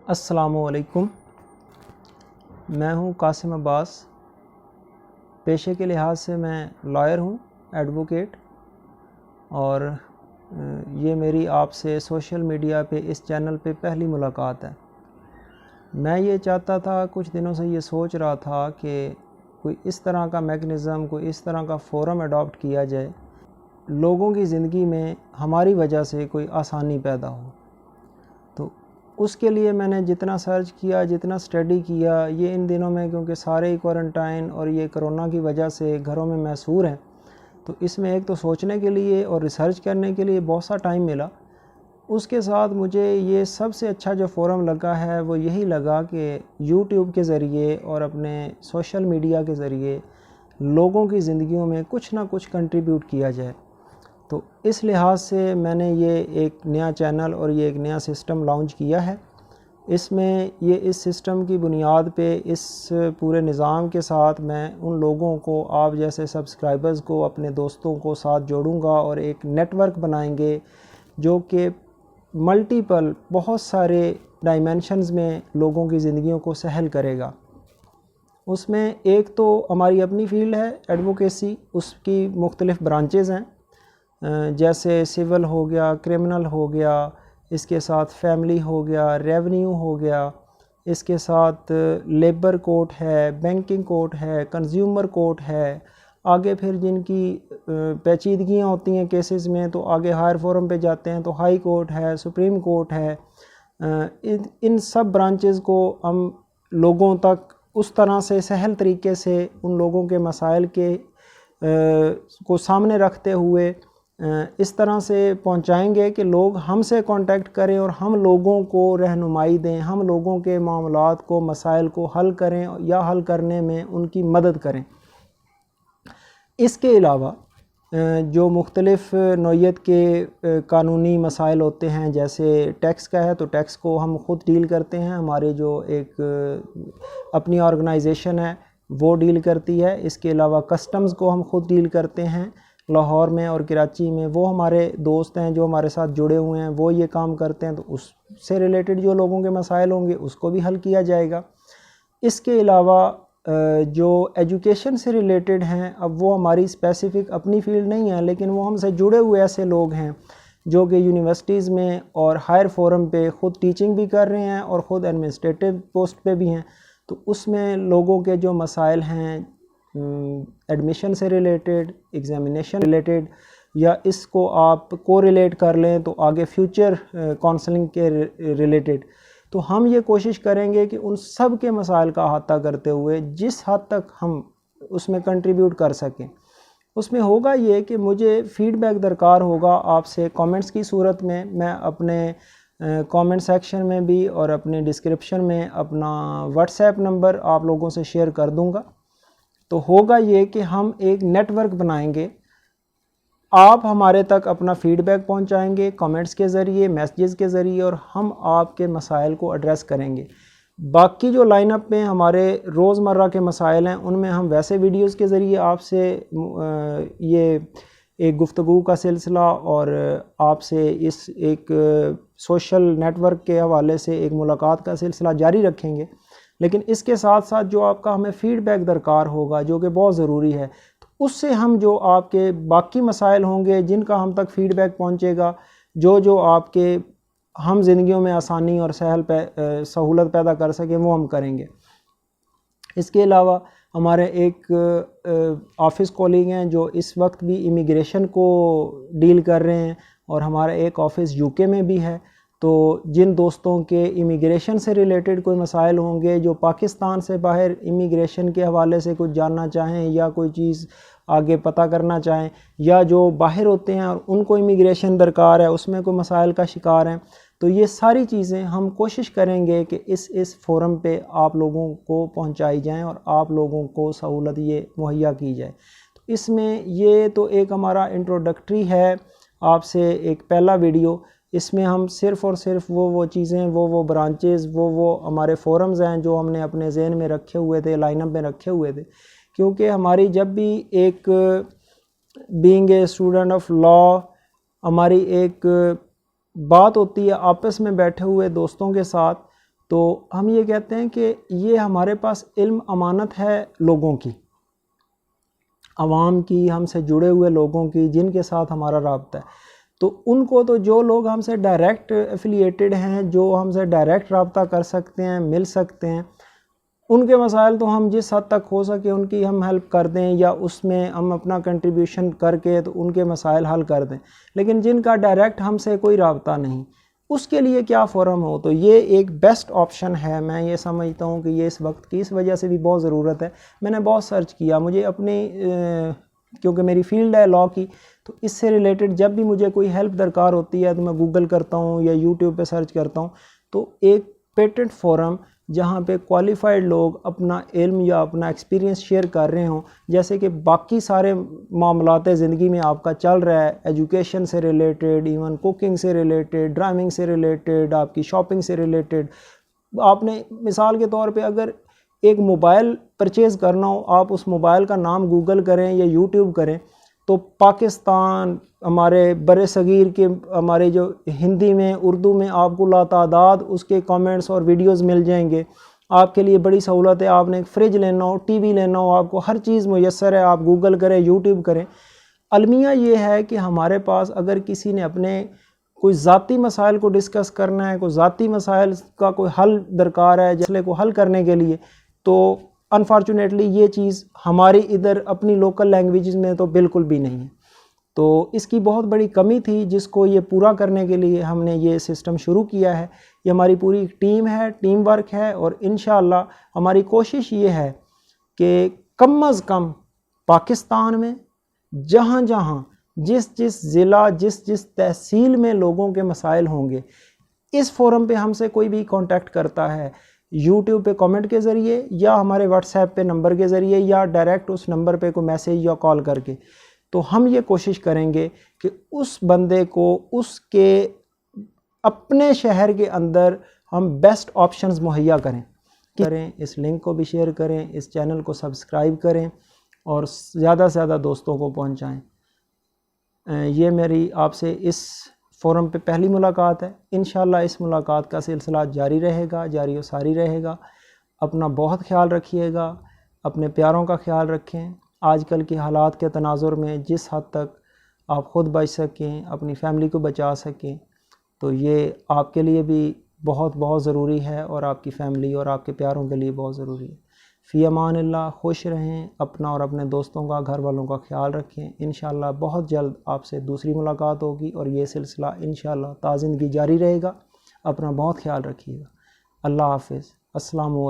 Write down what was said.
السلام علیکم، میں ہوں قاسم عباس۔ پیشے کے لحاظ سے میں لائر ہوں، ایڈوکیٹ، اور یہ میری آپ سے سوشل میڈیا پہ اس چینل پہ پہلی ملاقات ہے۔ میں یہ چاہتا تھا، کچھ دنوں سے یہ سوچ رہا تھا کہ کوئی اس طرح کا میکنزم، کوئی اس طرح کا فورم اڈاپٹ کیا جائے، لوگوں کی زندگی میں ہماری وجہ سے کوئی آسانی پیدا ہو۔ تو اس کے لیے میں نے جتنا سرچ کیا، جتنا اسٹڈی کیا، یہ ان دنوں میں کیونکہ سارے ہی کوارنٹائن اور یہ کرونا کی وجہ سے گھروں میں محصور ہیں، تو اس میں ایک تو سوچنے کے لیے اور ریسرچ کرنے کے لیے بہت سا ٹائم ملا۔ اس کے ساتھ مجھے یہ سب سے اچھا جو فورم لگا ہے وہ یہی لگا کہ یوٹیوب کے ذریعے اور اپنے سوشل میڈیا کے ذریعے لوگوں کی زندگیوں میں کچھ نہ کچھ کنٹریبیوٹ کیا جائے۔ تو اس لحاظ سے میں نے یہ ایک نیا چینل اور یہ ایک نیا سسٹم لانچ کیا ہے۔ اس میں اس سسٹم کی بنیاد پہ، اس پورے نظام کے ساتھ میں ان لوگوں کو، آپ جیسے سبسکرائبرز کو، اپنے دوستوں کو ساتھ جوڑوں گا اور ایک نیٹ ورک بنائیں گے جو کہ ملٹیپل، بہت سارے ڈائمینشنز میں لوگوں کی زندگیوں کو سہل کرے گا۔ اس میں ایک تو ہماری اپنی فیلڈ ہے ایڈوکیسی، اس کی مختلف برانچز ہیں، جیسے سول ہو گیا، کرمنل ہو گیا، اس کے ساتھ فیملی ہو گیا، ریونیو ہو گیا، اس کے ساتھ لیبر کورٹ ہے، بینکنگ کورٹ ہے، کنزیومر کورٹ ہے، آگے پھر جن کی پیچیدگیاں ہوتی ہیں کیسز میں تو آگے ہائر فورم پہ جاتے ہیں، تو ہائی کورٹ ہے، سپریم کورٹ ہے۔ ان سب برانچز کو ہم لوگوں تک اس طرح سے سہل طریقے سے ان لوگوں کے مسائل کو سامنے رکھتے ہوئے اس طرح سے پہنچائیں گے کہ لوگ ہم سے کانٹیکٹ کریں اور ہم لوگوں کو رہنمائی دیں، ہم لوگوں کے معاملات کو، مسائل کو حل کریں یا حل کرنے میں ان کی مدد کریں۔ اس کے علاوہ جو مختلف نوعیت کے قانونی مسائل ہوتے ہیں، جیسے ٹیکس کا ہے تو ٹیکس کو ہم خود ڈیل کرتے ہیں، ہمارے جو ایک اپنی آرگنائزیشن ہے وہ ڈیل کرتی ہے۔ اس کے علاوہ کسٹمز کو ہم خود ڈیل کرتے ہیں، لاہور میں اور کراچی میں وہ ہمارے دوست ہیں جو ہمارے ساتھ جڑے ہوئے ہیں، وہ یہ کام کرتے ہیں، تو اس سے ریلیٹڈ جو لوگوں کے مسائل ہوں گے اس کو بھی حل کیا جائے گا۔ اس کے علاوہ جو ایجوکیشن سے ریلیٹڈ ہیں، اب وہ ہماری اسپیسیفک اپنی فیلڈ نہیں ہے، لیکن وہ ہم سے جڑے ہوئے ایسے لوگ ہیں جو کہ یونیورسٹیز میں اور ہائر فورم پہ خود ٹیچنگ بھی کر رہے ہیں اور خود ایڈمنسٹریٹو پوسٹ پہ بھی ہیں، تو اس میں لوگوں کے جو مسائل ہیں ایڈمیشن سے ریلیٹڈ، ایگزامینیشن ریلیٹڈ، یا اس کو آپ کو ریلیٹ کر لیں تو آگے فیوچر کونسلنگ کے ریلیٹڈ، تو ہم یہ کوشش کریں گے کہ ان سب کے مسائل کا احاطہ کرتے ہوئے جس حد تک ہم اس میں کنٹریبیوٹ کر سکیں۔ اس میں ہوگا یہ کہ مجھے فیڈ بیک درکار ہوگا آپ سے کامنٹس کی صورت میں اپنے کامنٹ سیکشن میں بھی اور اپنے ڈسکرپشن میں اپنا واٹس ایپ نمبر آپ لوگوں سے شیئر کر دوں گا۔ تو ہوگا یہ کہ ہم ایک نیٹ ورک بنائیں گے، آپ ہمارے تک اپنا فیڈ بیک پہنچائیں گے کامنٹس کے ذریعے، میسیجز کے ذریعے، اور ہم آپ کے مسائل کو ایڈریس کریں گے۔ باقی جو لائن اپ میں ہمارے روزمرہ کے مسائل ہیں ان میں ہم ویسے ویڈیوز کے ذریعے آپ سے یہ ایک گفتگو کا سلسلہ اور آپ سے اس ایک سوشل نیٹ ورک کے حوالے سے ایک ملاقات کا سلسلہ جاری رکھیں گے، لیکن اس کے ساتھ ساتھ جو آپ کا ہمیں فیڈ بیک درکار ہوگا جو کہ بہت ضروری ہے، تو اس سے ہم جو آپ کے باقی مسائل ہوں گے جن کا ہم تک فیڈ بیک پہنچے گا، جو آپ کے ہم زندگیوں میں آسانی اور سہولت پیدا کر سکیں، وہ ہم کریں گے۔ اس کے علاوہ ہمارے ایک آفس کولیگ ہیں جو اس وقت بھی امیگریشن کو ڈیل کر رہے ہیں، اور ہمارا ایک آفس یو کے میں بھی ہے، تو جن دوستوں کے امیگریشن سے ریلیٹڈ کوئی مسائل ہوں گے، جو پاکستان سے باہر امیگریشن کے حوالے سے کچھ جاننا چاہیں یا کوئی چیز آگے پتہ کرنا چاہیں، یا جو باہر ہوتے ہیں اور ان کو امیگریشن درکار ہے، اس میں کوئی مسائل کا شکار ہیں، تو یہ ساری چیزیں ہم کوشش کریں گے کہ اس فورم پہ آپ لوگوں کو پہنچائی جائیں اور آپ لوگوں کو سہولت یہ مہیا کی جائے۔ تو اس میں یہ تو ایک ہمارا انٹروڈکٹری ہے آپ سے ایک پہلا ویڈیو، اس میں ہم صرف اور صرف وہ چیزیں، وہ برانچز، وہ ہمارے فورمز ہیں جو ہم نے اپنے ذہن میں رکھے ہوئے تھے، لائن اپ میں رکھے ہوئے تھے، کیونکہ ہماری جب بھی ایک being a student of law ہماری ایک بات ہوتی ہے آپس میں بیٹھے ہوئے دوستوں کے ساتھ، تو ہم یہ کہتے ہیں کہ یہ ہمارے پاس علم امانت ہے لوگوں کی، عوام کی، ہم سے جڑے ہوئے لوگوں کی، جن کے ساتھ ہمارا رابطہ ہے. تو ان کو تو جو لوگ ہم سے ڈائریکٹ ایفیلیٹڈ ہیں، جو ہم سے ڈائریکٹ رابطہ کر سکتے ہیں، مل سکتے ہیں، ان کے مسائل تو ہم جس حد تک ہو سکے ان کی ہم ہیلپ کر دیں، یا اس میں ہم اپنا کنٹریبیوشن کر کے تو ان کے مسائل حل کر دیں. لیکن جن کا ڈائریکٹ ہم سے کوئی رابطہ نہیں، اس کے لیے کیا فورم ہو. تو یہ ایک بیسٹ آپشن ہے. میں یہ سمجھتا ہوں کہ یہ اس وقت کی اس وجہ سے بھی بہت ضرورت ہے. میں نے بہت سرچ کیا، مجھے اپنی کیونکہ میری فیلڈ ہے لاء کی، تو اس سے ریلیٹڈ جب بھی مجھے کوئی ہیلپ درکار ہوتی ہے تو میں گوگل کرتا ہوں یا یوٹیوب پہ سرچ کرتا ہوں. تو ایک پیٹنٹ فورم جہاں پہ کوالیفائڈ لوگ اپنا علم یا اپنا ایکسپیرینس شیئر کر رہے ہوں، جیسے کہ باقی سارے معاملات زندگی میں آپ کا چل رہا ہے، ایجوکیشن سے ریلیٹڈ، ایون کوکنگ سے ریلیٹڈ، ڈرائیونگ سے ریلیٹڈ، آپ کی شاپنگ سے ریلیٹڈ. آپ نے مثال کے طور پہ اگر ایک موبائل پرچیز کرنا ہو، آپ اس موبائل کا نام گوگل کریں یا یوٹیوب کریں تو پاکستان، ہمارے بر صغیر کے، ہمارے جو ہندی میں، اردو میں آپ کو لاتعداد اس کے کامنٹس اور ویڈیوز مل جائیں گے. آپ کے لیے بڑی سہولت ہے. آپ نے ایک فریج لینا ہو، ٹی وی لینا ہو، آپ کو ہر چیز میسر ہے. آپ گوگل کریں، یوٹیوب کریں. المیہ یہ ہے کہ ہمارے پاس اگر کسی نے اپنے کوئی ذاتی مسائل کو ڈسکس کرنا ہے، کوئی ذاتی مسائل کا کوئی حل درکار ہے، مسئلے کو حل کرنے کے لیے، تو انفارچونیٹلی یہ چیز ہماری ادھر اپنی لوکل لینگویجز میں تو بالکل بھی نہیں ہے. تو اس کی بہت بڑی کمی تھی، جس کو یہ پورا کرنے کے لیے ہم نے یہ سسٹم شروع کیا ہے. یہ ہماری پوری ٹیم ہے، ٹیم ورک ہے، اور انشاءاللہ ہماری کوشش یہ ہے کہ کم از کم پاکستان میں جہاں جہاں جس جس ضلع، جس جس تحصیل میں لوگوں کے مسائل ہوں گے، اس فورم پہ ہم سے کوئی بھی کانٹیکٹ کرتا ہے، یوٹیوب پہ کامنٹ کے ذریعے یا ہمارے واٹس ایپ پہ نمبر کے ذریعے یا ڈائریکٹ اس نمبر پہ کوئی میسیج یا کال کر کے، تو ہم یہ کوشش کریں گے کہ اس بندے کو اس کے اپنے شہر کے اندر ہم بیسٹ آپشنز مہیا کریں. اس لنک کو بھی شیئر کریں، اس چینل کو سبسکرائب کریں اور زیادہ سے زیادہ دوستوں کو پہنچائیں. یہ میری آپ سے اس فورم پہ پہلی ملاقات ہے. انشاءاللہ اس ملاقات کا سلسلہ جاری رہے گا، جاری و ساری رہے گا. اپنا بہت خیال رکھیے گا، اپنے پیاروں کا خیال رکھیں. آج کل کی حالات کے تناظر میں جس حد تک آپ خود بچ سکیں، اپنی فیملی کو بچا سکیں، تو یہ آپ کے لیے بھی بہت بہت ضروری ہے، اور آپ کی فیملی اور آپ کے پیاروں کے لیے بہت ضروری ہے. فی امان اللہ. خوش رہیں، اپنا اور اپنے دوستوں کا، گھر والوں کا خیال رکھیں. انشاءاللہ بہت جلد آپ سے دوسری ملاقات ہوگی، اور یہ سلسلہ انشاءاللہ تا زندگی جاری رہے گا. اپنا بہت خیال رکھیے گا. اللہ حافظ. السلام علیکم.